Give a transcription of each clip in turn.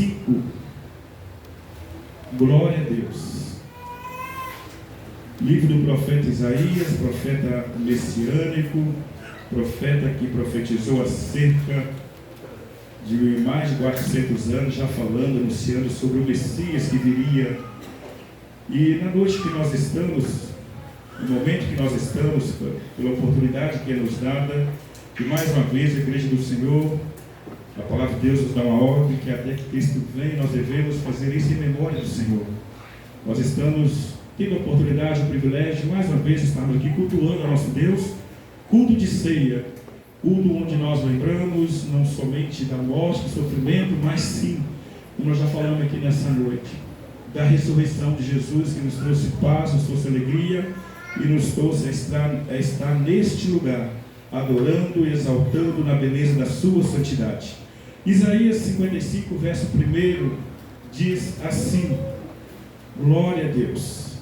55. Glória a Deus. Livro do profeta Isaías, profeta messiânico, profeta que profetizou acerca de mais de 400 anos, já falando, anunciando sobre o Messias que viria. E na noite que nós estamos, no momento que nós estamos, pela oportunidade que é nos dada, que mais uma vez a Igreja do Senhor, a palavra de Deus nos dá uma ordem que até que Cristo venha, nós devemos fazer isso em memória do Senhor. Nós estamos tendo a oportunidade, o privilégio, mais uma vez estarmos aqui cultuando a nosso Deus, culto de ceia, culto onde nós lembramos não somente da morte, do sofrimento, mas sim, como nós já falamos aqui nessa noite, da ressurreição de Jesus, que nos trouxe paz, nos trouxe alegria e nos trouxe a estar neste lugar, adorando e exaltando na beleza da sua santidade. Isaías 55, verso 1, diz assim: glória a Deus,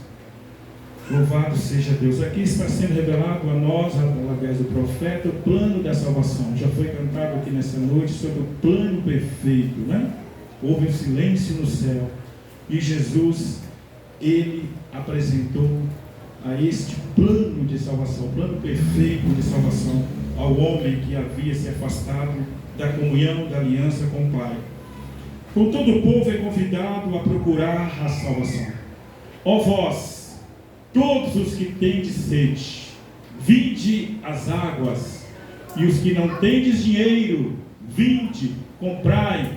louvado seja Deus. Aqui está sendo revelado a nós, através do profeta, o plano da salvação. Já foi cantado aqui nessa noite sobre o plano perfeito, né? Houve um silêncio no céu e Jesus, ele apresentou a este plano de salvação, plano perfeito de salvação ao homem que havia se afastado da comunhão, da aliança com o Pai. Com todo o povo é convidado a procurar a salvação. Ó vós, todos os que tendes sede, vinde às águas, e os que não tendes dinheiro, vinde, comprai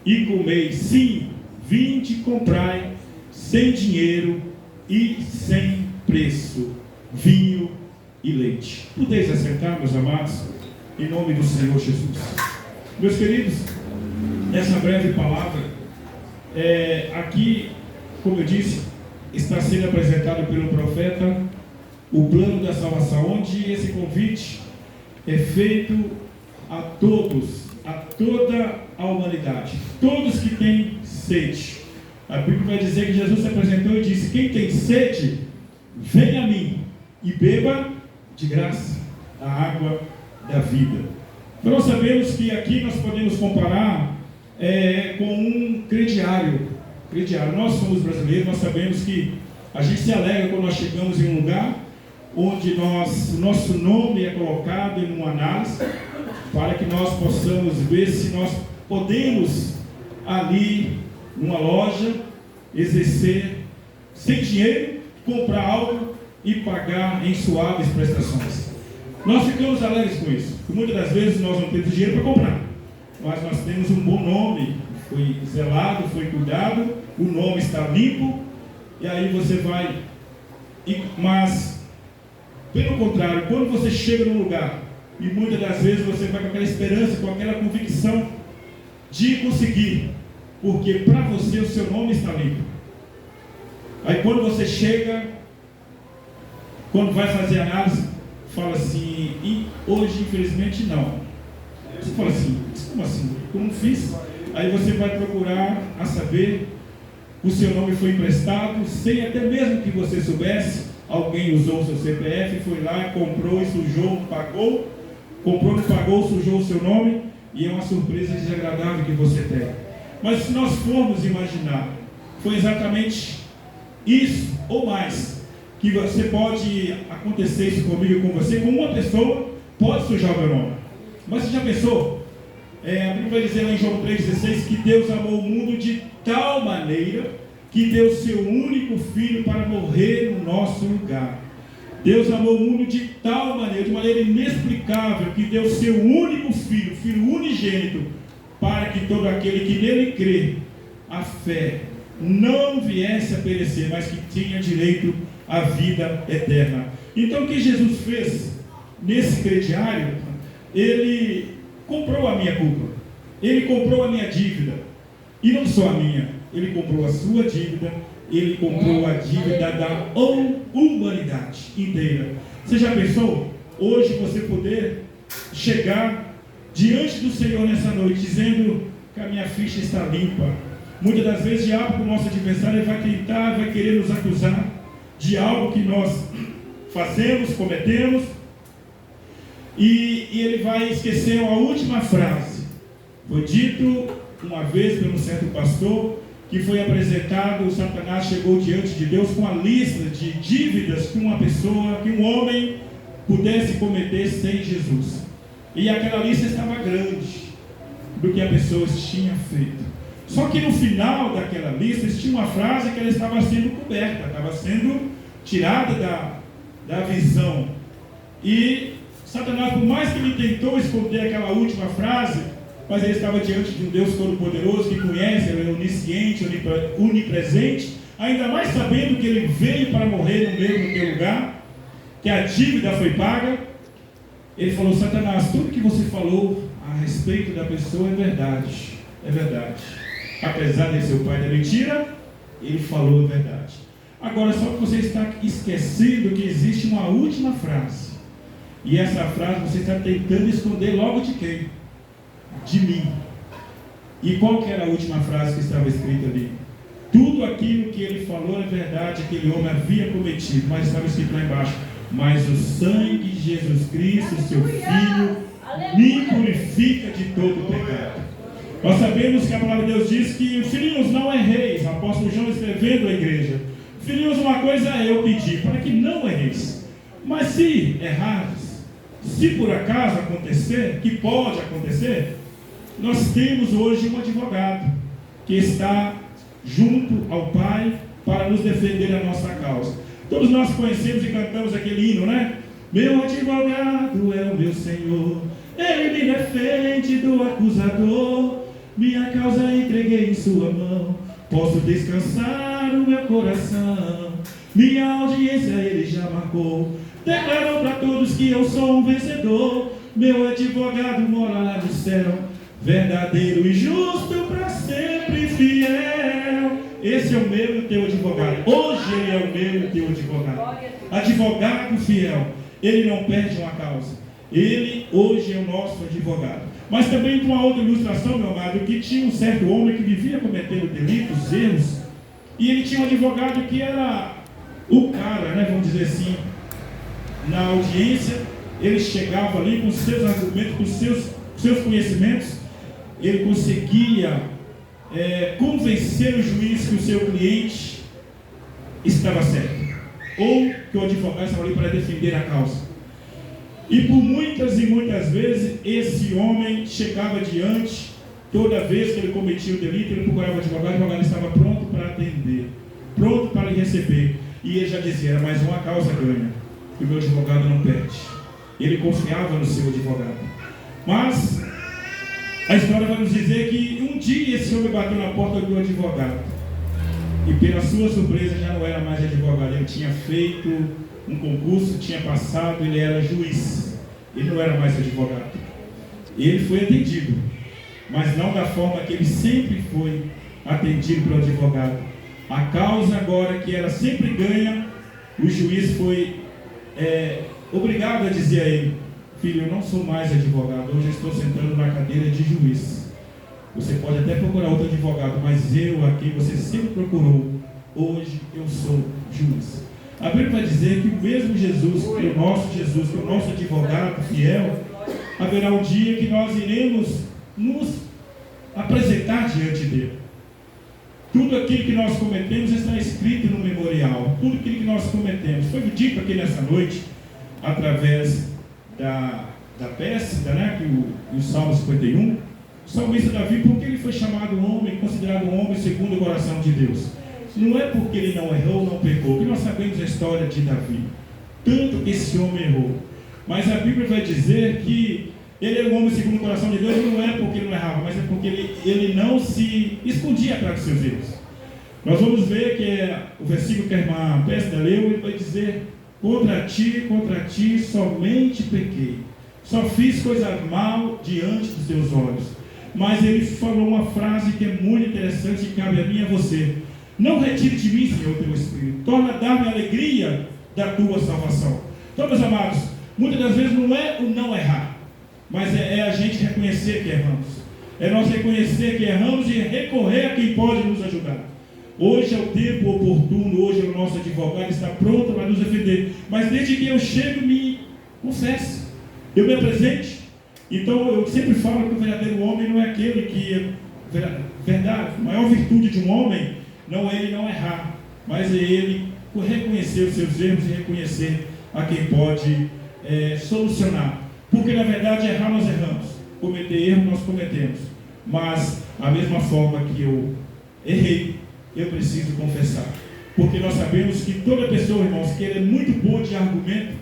e comei. Sim, vinde, comprai, sem dinheiro e sem preço, vinho e leite. Podeis assentar, meus amados, em nome do Senhor Jesus. Meus queridos, essa breve palavra, aqui, como eu disse, está sendo apresentado pelo profeta o plano da salvação, onde esse convite é feito a todos, a toda a humanidade, todos que têm sede. A Bíblia vai dizer que Jesus se apresentou e disse: quem tem sede, venha a mim e beba de graça a água da vida. Nós sabemos que aqui nós podemos comparar com um crediário. Nós somos brasileiros, nós sabemos que a gente se alegra quando nós chegamos em um lugar onde nosso nome é colocado em uma análise, para que nós possamos ver se nós podemos ali, numa loja, exercer sem dinheiro, comprar algo e pagar em suaves prestações. Nós ficamos alegres com isso, porque muitas das vezes nós não temos dinheiro para comprar, mas nós temos um bom nome, foi zelado, foi cuidado, o nome está limpo, e aí você vai. Mas, pelo contrário, quando você chega num lugar, e muitas das vezes você vai com aquela esperança, com aquela convicção de conseguir, porque para você o seu nome está limpo. Aí quando você chega, quando vai fazer análise, fala assim: e hoje infelizmente não. Você fala assim: como assim? Como fiz? Aí você vai procurar a saber, o seu nome foi emprestado, sem até mesmo que você soubesse, alguém usou o seu CPF, foi lá, comprou e sujou, pagou, comprou e pagou, sujou o seu nome, e é uma surpresa desagradável que você tem. Mas se nós formos imaginar, foi exatamente isso ou mais, que você pode acontecer isso comigo e com você, com uma pessoa pode sujar o meu nome. Mas você já pensou? A Bíblia vai dizer lá em João 3,16 que Deus amou o mundo de tal maneira que deu seu único filho para morrer no nosso lugar. Deus amou o mundo de tal maneira, de maneira inexplicável, que deu seu único filho, filho unigênito, para que todo aquele que nele crê, a fé, não viesse a perecer, mas que tinha direito à vida eterna. Então o que Jesus fez nesse crediário? Ele comprou a minha culpa, ele comprou a minha dívida, e não só a minha, ele comprou a sua dívida, ele comprou a dívida da humanidade inteira. Você já pensou, hoje você poder chegar diante do Senhor nessa noite, dizendo que a minha ficha está limpa? Muitas das vezes o diabo, o nosso adversário, vai tentar, vai querer nos acusar de algo que nós fazemos, cometemos, e ele vai esquecer a última frase. Foi dito uma vez por um certo pastor, que foi apresentado, o Satanás chegou diante de Deus com a lista de dívidas que uma pessoa, que um homem pudesse cometer sem Jesus. E aquela lista estava grande do que a pessoa tinha feito. Só que no final daquela lista tinha uma frase que ela estava sendo coberta, estava sendo tirada da visão. E Satanás, por mais que ele tentou esconder aquela última frase, mas ele estava diante de um Deus Todo-Poderoso que conhece, ele é onisciente, onipresente, ainda mais sabendo que ele veio para morrer no teu lugar, que a dívida foi paga. Ele falou: Satanás, tudo que você falou a respeito da pessoa é verdade, é verdade. Apesar de ser o pai da mentira, ele falou a verdade. Agora, só que você está esquecendo que existe uma última frase, e essa frase você está tentando esconder logo de quem? De mim. E qual que era a última frase que estava escrita ali? Tudo aquilo que ele falou é verdade, aquele homem havia cometido, mas estava escrito lá embaixo: mas o sangue de Jesus Cristo, seu Filho, me purifica de todo o pecado. Nós sabemos que a palavra de Deus diz que: filhinhos, não erreis. O apóstolo João escrevendo à igreja: filhinhos, uma coisa eu pedi, para que não erreis. Mas se errares, se por acaso acontecer, que pode acontecer, nós temos hoje um advogado que está junto ao Pai para nos defender a nossa causa. Todos nós conhecemos e cantamos aquele hino, né? Meu advogado é o meu Senhor, ele me defende do acusador, minha causa entreguei em sua mão, posso descansar o meu coração, minha audiência ele já marcou, declarou para todos que eu sou um vencedor, meu advogado mora lá no céu, verdadeiro e justo, para sempre fiel. Esse é o meu e o teu advogado. Hoje ele é o meu e o teu advogado. Advogado fiel. Ele não perde uma causa. Ele hoje é o nosso advogado. Mas também com uma outra ilustração, meu amado, que tinha um certo homem que vivia cometendo delitos, erros, e ele tinha um advogado que era o cara, né, vamos dizer assim, na audiência, ele chegava ali com seus argumentos, com seus conhecimentos, ele conseguia convencer o juiz que o seu cliente estava certo, ou que o advogado estava ali para defender a causa. E por muitas e muitas vezes esse homem chegava diante, toda vez que ele cometia o delito, ele procurava o advogado estava pronto para atender, pronto para lhe receber, e ele já dizia: mas uma causa ganha, que o meu advogado não perde. Ele confiava no seu advogado. Mas a história vai nos dizer que um dia esse homem bateu na porta do advogado, e pela sua surpresa já não era mais advogado. Ele tinha feito um concurso, tinha passado, ele era juiz, ele não era mais advogado. Ele foi atendido, mas não da forma que ele sempre foi atendido pelo advogado. A causa agora, que era sempre ganha, o juiz foi obrigado a dizer a ele: filho, eu não sou mais advogado, hoje eu estou sentando na cadeira de juiz. Você pode até procurar outro advogado, mas eu, a quem você sempre procurou, hoje eu sou juiz. A Bíblia vai dizer que o mesmo Jesus, que é o nosso Jesus, que é o nosso advogado fiel, haverá um dia que nós iremos nos apresentar diante dele. Tudo aquilo que nós cometemos está escrito no memorial. Tudo aquilo que nós cometemos. Foi dito aqui nessa noite, através da péssima, né, que o Salmo 51, o salmista Davi, porque ele foi chamado homem, considerado um homem segundo o coração de Deus. Não é porque ele não errou, não pecou, porque nós sabemos a história de Davi, tanto que esse homem errou. Mas a Bíblia vai dizer que ele é um homem segundo o coração de Deus, não é porque ele não errava, mas é porque ele não se escondia atrás dos seus erros. Nós vamos ver que o versículo que a irmã Péssida leu, ele vai dizer: contra ti somente pequei, só fiz coisa mal diante dos teus olhos. Mas ele falou uma frase que é muito interessante e cabe a mim e a você: não retire de mim, Senhor, teu Espírito, torna a dar-me a alegria da tua salvação. Então, meus amados, muitas das vezes não é o não errar, mas é a gente reconhecer que erramos, é nós reconhecer que erramos e recorrer a quem pode nos ajudar. Hoje é o tempo oportuno, hoje o nosso advogado está pronto para nos defender, mas desde que eu chego, me confesse, eu me apresente. Então eu sempre falo que o verdadeiro homem não é aquele que verdade, a maior virtude de um homem não é ele não errar, mas é ele reconhecer os seus erros e reconhecer a quem pode solucionar. Porque na verdade errar nós erramos, cometer erro nós cometemos, mas a mesma forma que eu errei, eu preciso confessar. Porque nós sabemos que toda pessoa, irmãos, que ele é muito bom de argumento,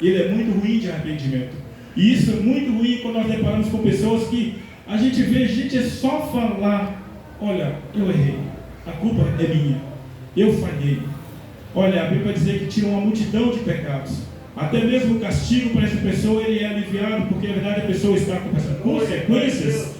ele é muito ruim de arrependimento. E isso é muito ruim quando nós deparamos com pessoas que a gente vê, gente, é só falar: olha, eu errei, a culpa é minha, eu falhei. Olha, a Bíblia vai dizer que tira uma multidão de pecados. Até mesmo o castigo para essa pessoa, ele é aliviado, porque na verdade a pessoa está com essas consequências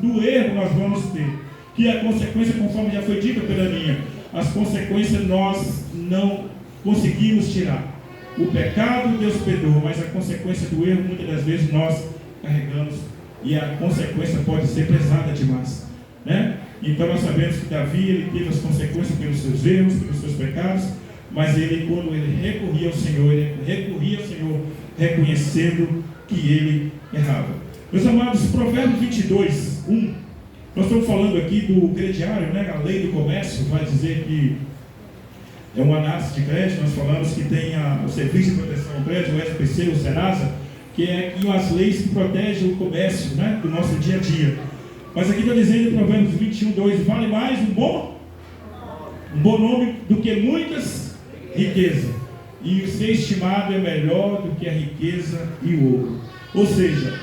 do erro nós vamos ter. Que a consequência, conforme já foi dito pela Aninha, as consequências nós não conseguimos tirar. O pecado Deus perdoa, mas a consequência do erro muitas das vezes nós carregamos, e a consequência pode ser pesada demais, né? Então nós sabemos que Davi, ele teve as consequências pelos seus erros, pelos seus pecados, mas ele, quando ele recorria ao Senhor, reconhecendo que ele errava. Meus amados, Provérbios 22, 1, nós estamos falando aqui do crediário, né? A lei do comércio vai dizer que é uma análise de crédito. Nós falamos que tem o Serviço de Proteção ao Crédito, o SPC, o Serasa, que é as leis que protegem o comércio, né, do nosso dia a dia. Mas aqui está dizendo em Provérbios 21, 2, vale mais um bom nome do que muitas riquezas, e o ser estimado é melhor do que a riqueza e o ouro. Ou seja,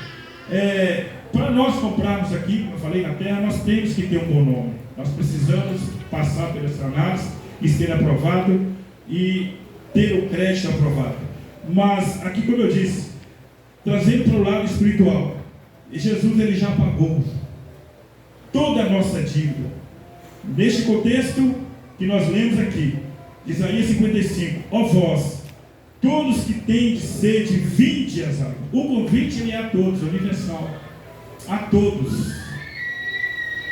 para nós comprarmos aqui, como eu falei, na terra, nós temos que ter um bom nome. Nós precisamos passar por essa análise e ser aprovado e ter o crédito aprovado. Mas aqui, como eu disse, trazendo para o lado espiritual, Jesus, ele já pagou toda a nossa dívida. Neste contexto que nós lemos aqui, Isaías 55, ó vós, todos que tendes sede, vinde às águas. O convite ele é a todos, universal, a todos.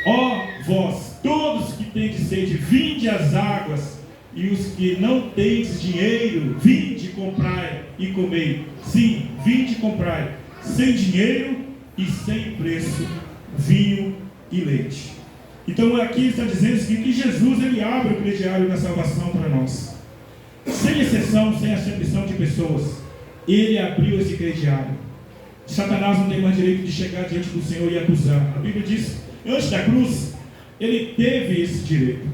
Ó vós, todos que tendes sede, vinde às águas, e os que não tendes dinheiro, vinde comprai e comei. Sim, vinde comprai, sem dinheiro e sem preço, vinho e leite. Então aqui está dizendo que Jesus, ele abre o crediário da salvação para nós, sem exceção, sem acepção de pessoas. Ele abriu esse crediário. Satanás não tem mais direito de chegar diante do Senhor e acusar. A Bíblia diz, antes da cruz, ele teve esse direito,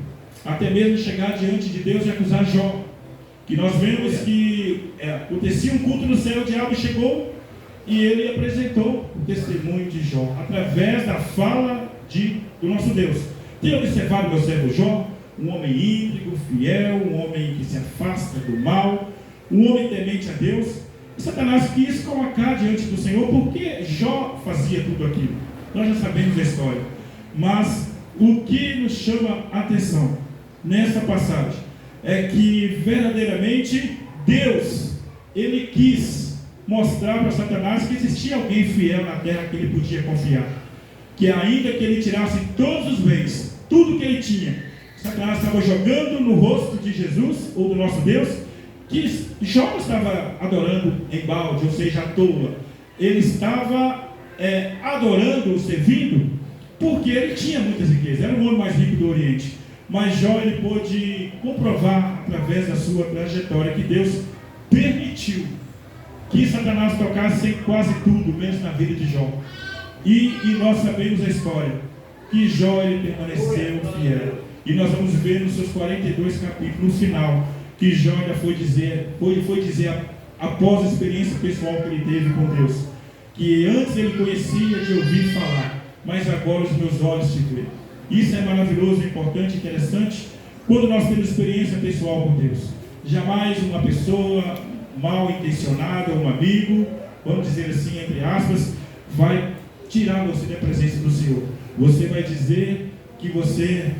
até mesmo chegar diante de Deus e acusar Jó, que nós vemos que acontecia um culto no céu, o diabo chegou e ele apresentou o testemunho de Jó, através da fala do nosso Deus. Tem observado meu servo Jó, um homem íntegro, fiel, um homem que se afasta do mal, um homem temente a Deus. E Satanás quis colocar diante do Senhor, porque Jó fazia tudo aquilo. Nós já sabemos a história, mas o que nos chama a atenção nessa passagem é que verdadeiramente Deus, ele quis mostrar para Satanás que existia alguém fiel na terra que ele podia confiar, que ainda que ele tirasse todos os bens, tudo que ele tinha, Satanás estava jogando no rosto de Jesus, ou do nosso Deus, que Jó não estava adorando em balde, ou seja, à toa. Ele estava adorando, servindo, porque ele tinha muitas riquezas, era o homem mais rico do Oriente. Mas Jó, ele pôde comprovar, através da sua trajetória, que Deus permitiu que Satanás tocasse em quase tudo, menos na vida de Jó. E nós sabemos a história, que Jó, ele permaneceu fiel. E nós vamos ver nos seus 42 capítulos, no final, que Jó ainda foi dizer, após a experiência pessoal que ele teve com Deus, que antes ele conhecia de ouvir falar, mas agora os meus olhos te veem. Isso é maravilhoso, importante, interessante, quando nós temos experiência pessoal com Deus. Jamais uma pessoa mal intencionada, um amigo, vamos dizer assim, entre aspas, vai tirar você da presença do Senhor. Você vai dizer que você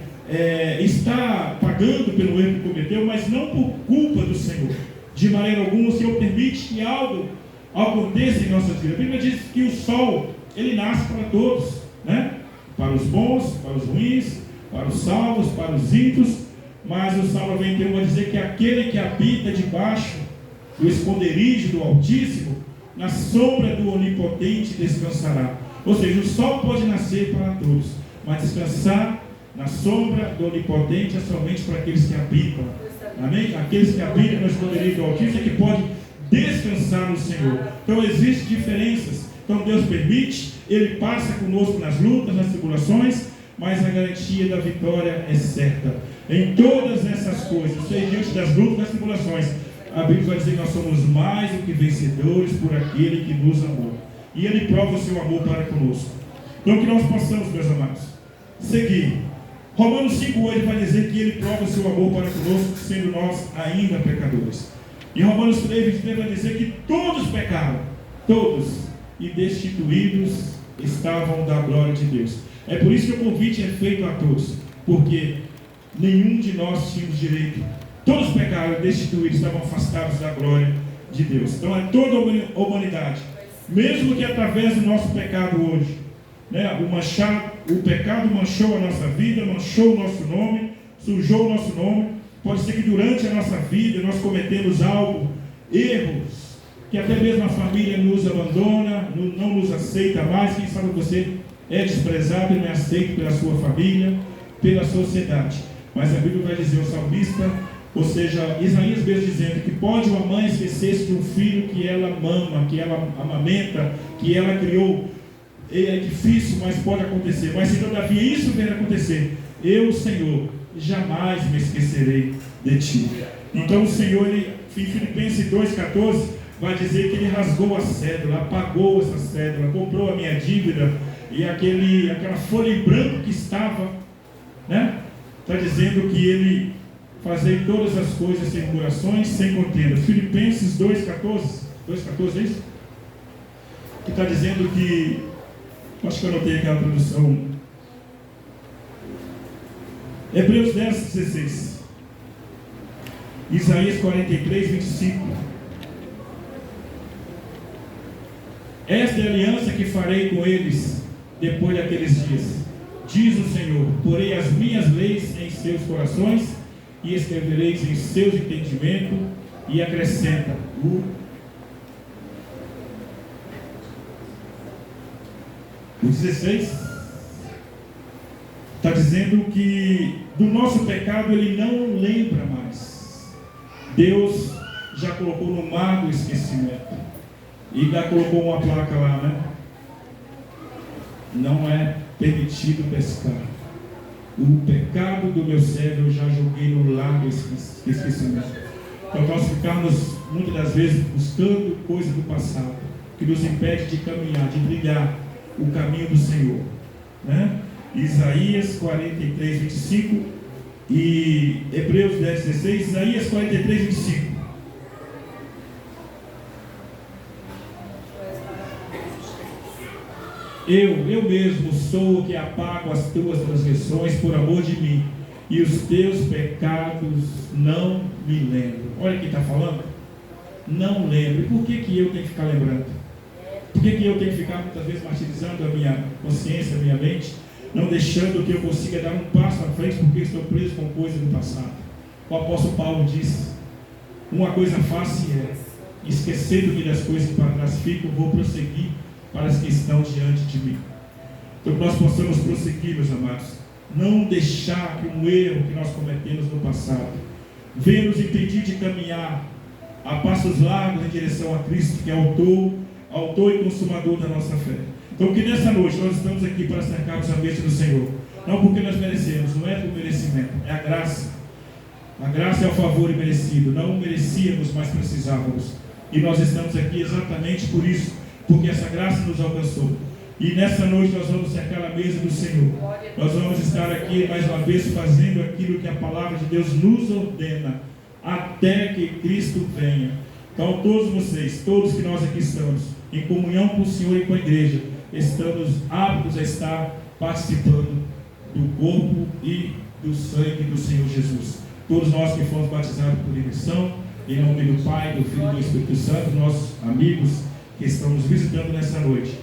está pagando pelo erro que cometeu, mas não por culpa do Senhor. De maneira alguma o Senhor permite que algo aconteça em nossas vidas. A Bíblia diz que o sol, ele nasce para todos, né? Para os bons, para os ruins, para os salvos, para os ímpios. Mas o Salmo 91 vai dizer que aquele que habita debaixo do esconderijo do Altíssimo, na sombra do Onipotente descansará. Ou seja, o sol pode nascer para todos, mas descansar na sombra do Onipotente é somente para aqueles que habitam. Amém? Aqueles que habitam no esconderijo do Altíssimo é que podem descansar no Senhor. Então existem diferenças. Então Deus permite, Ele passa conosco nas lutas, nas tribulações, mas a garantia da vitória é certa. Em todas essas coisas, seja diante das lutas, das tribulações, a Bíblia vai dizer que nós somos mais do que vencedores por aquele que nos amou. E Ele prova o seu amor para conosco. Então que nós possamos, meus amados, seguir. Romanos 5,8 vai dizer que Ele prova o seu amor para conosco, sendo nós ainda pecadores. E Romanos 3,23 vai dizer que todos pecaram, todos, e destituídos estavam da glória de Deus. É por isso que o convite é feito a todos, porque nenhum de nós tínhamos direito. Todos pecaram, destituídos, estavam afastados da glória de Deus. Então é toda a humanidade, mesmo que através do nosso pecado hoje, né, o pecado manchou a nossa vida, manchou o nosso nome, sujou o nosso nome. Pode ser que durante a nossa vida nós cometemos algo, erros, que até mesmo a família nos abandona, não nos aceita mais. Quem sabe você é desprezado e não é aceito pela sua família, pela sociedade. Mas a Bíblia vai dizer, o salmista, ou seja, Isaías mesmo dizendo que pode uma mãe esquecer-se de um filho que ela mama, que ela amamenta, que ela criou. É difícil, mas pode acontecer. Mas se todavia isso vier a acontecer, eu, Senhor, jamais me esquecerei de Ti. Então o Senhor, em Filipenses 2,14, vai dizer que Ele rasgou a cédula, apagou essa cédula, comprou a minha dívida, e aquela folha em branco que estava, né? Está dizendo que Ele fazia todas as coisas sem murmurações, sem contenda. Filipenses 2,14, é isso? Que está dizendo que, acho que eu anotei aquela tradução, Hebreus 10,16, Isaías 43,25. Esta é a aliança que farei com eles depois daqueles dias, diz o Senhor: porei as minhas leis em seus corações e escrevereis em seus entendimentos. E acrescenta o 16, está dizendo que do nosso pecado Ele não lembra mais. Deus já colocou no mar do esquecimento, e já colocou uma placa lá, né? Não é permitido pescar. O pecado do meu servo eu já joguei no lago esquecimento. Então nós ficamos muitas das vezes buscando coisas do passado que nos impede de caminhar, de trilhar o caminho do Senhor, né? Isaías 43:25 e Hebreus 10:16. Isaías 43:25. Eu mesmo sou o que apago as tuas transgressões por amor de mim, e os teus pecados não me lembro. Olha quem está falando. Não lembro. E por que eu tenho que ficar lembrando? Por que eu tenho que ficar muitas vezes martirizando a minha consciência, a minha mente, não deixando que eu consiga dar um passo à frente, porque estou preso com coisas do passado? O apóstolo Paulo disse: uma coisa fácil é, esquecendo que das coisas que para trás ficam, vou prosseguir para as que estão diante de mim. Então que nós possamos prosseguir, meus amados, não deixar que um erro que nós cometemos no passado venha nos impedir de caminhar a passos largos em direção a Cristo, que é autor e consumador da nossa fé. Então que nessa noite nós estamos aqui para cercarmos a mesa do Senhor, não porque nós merecemos, não é por merecimento, é a graça. A graça é o favor imerecido. Não merecíamos, mas precisávamos, e nós estamos aqui exatamente por isso, porque essa graça nos alcançou. E nessa noite nós vamos cercar a mesa do Senhor. Nós vamos estar aqui mais uma vez fazendo aquilo que a palavra de Deus nos ordena, até que Cristo venha. Então todos vocês, todos que nós aqui estamos em comunhão com o Senhor e com a igreja, estamos aptos a estar participando do corpo e do sangue do Senhor Jesus. Todos nós que fomos batizados por imersão, em nome do Pai, do Filho e do Espírito Santo, nossos amigos que estão nos visitando nessa noite,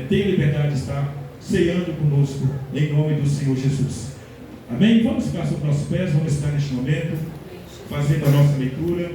tenha liberdade de estar ceando conosco, em nome do Senhor Jesus. Amém? Vamos ficar sobre nossos pés, vamos estar neste momento fazendo a nossa leitura.